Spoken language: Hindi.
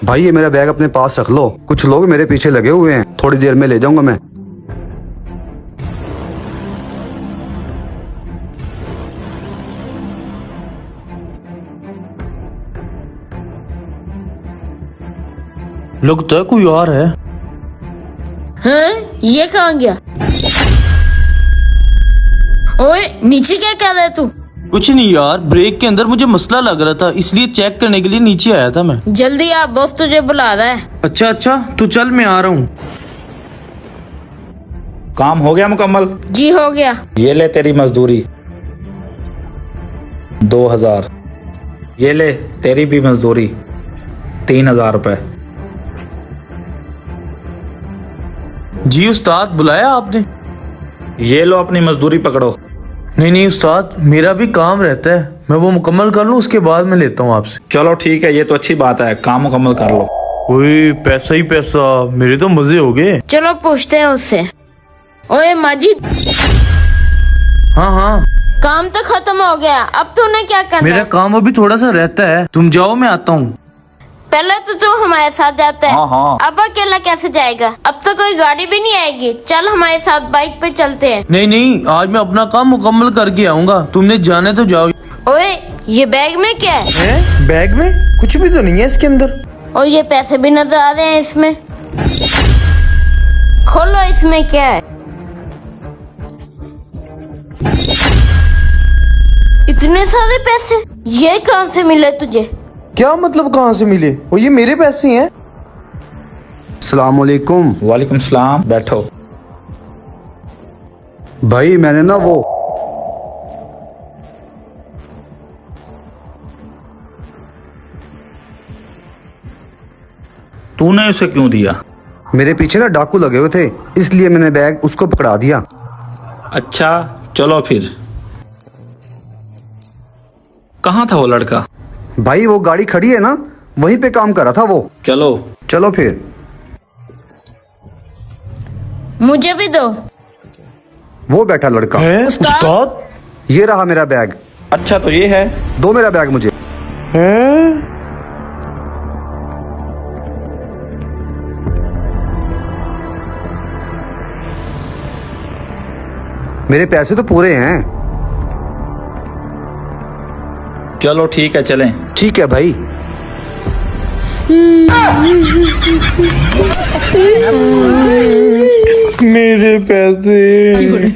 भाई ये मेरा बैग अपने पास रख लो, कुछ लोग मेरे पीछे लगे हुए हैं, थोड़ी देर में ले जाऊंगा मैं। लगता है कोई और है। हैं? ये कहाँ गया? ओए नीचे क्या कर रहा है तू? कुछ नहीं यार, ब्रेक के अंदर मुझे मसला लग रहा था, इसलिए चेक करने के लिए नीचे आया था मैं। जल्दी आ, बॉस तुझे बुला रहा है। अच्छा अच्छा, तू चल मैं आ रहा हूँ। काम हो गया मुकम्मल? जी हो गया। ये ले तेरी मजदूरी 2000। ये ले तेरी भी मजदूरी 3000 रुपए। जी उस्ताद, बुलाया आपने? ये लो अपनी मजदूरी पकड़ो। नहीं नहीं उस्ताद, मेरा भी काम रहता है, मैं वो मुकम्मल कर लूँ, उसके बाद मैं लेता हूँ आपसे। चलो ठीक है, ये तो अच्छी बात है, काम मुकम्मल कर लो। ओए पैसा ही पैसा, मेरे तो मजे हो गए। चलो पूछते हैं उससे। ओए माजिद, हाँ हाँ, काम तो खत्म हो गया, अब तूने क्या करना मेरा है? काम अभी थोड़ा सा रहता है, तुम जाओ मैं आता हूँ। पहले तो तू हमारे साथ जाता है। हाँ, हाँ। अब अकेला कैसे जाएगा? अब तो कोई गाड़ी भी नहीं आएगी। चल हमारे साथ बाइक पे चलते हैं। नहीं नहीं, आज मैं अपना काम मुकम्मल करके आऊंगा, तुमने जाने तो जाओ। ओए ये बैग में क्या है? बैग में कुछ भी तो नहीं है इसके अंदर। और ये पैसे भी नजर आ रहे हैं इसमें। खोलो, इसमें क्या है? इतने सारे पैसे ये कहाँ से मिले तुझे? क्या मतलब कहाँ से मिले? वो ये मेरे पैसे हैं। अस्सलाम वालेकुम। वालेकुम सलाम, बैठो। भाई मैंने ना वो तूने उसे क्यों दिया? मेरे पीछे ना डाकू लगे हुए थे, इसलिए मैंने बैग उसको पकड़ा दिया। अच्छा चलो फिर। कहाँ था वो लड़का? भाई वो गाड़ी खड़ी है ना, वहीं पे काम कर रहा था वो। चलो। चलो फिर। मुझे भी दो। वो बैठा लड़का। है उस्ताद? उस्ताद? ये रहा मेरा बैग, अच्छा तो ये है। दो मेरा बैग मुझे। है? मेरे पैसे तो पूरे हैं। चलो ठीक है, चलें। ठीक है भाई। मेरे पैसे।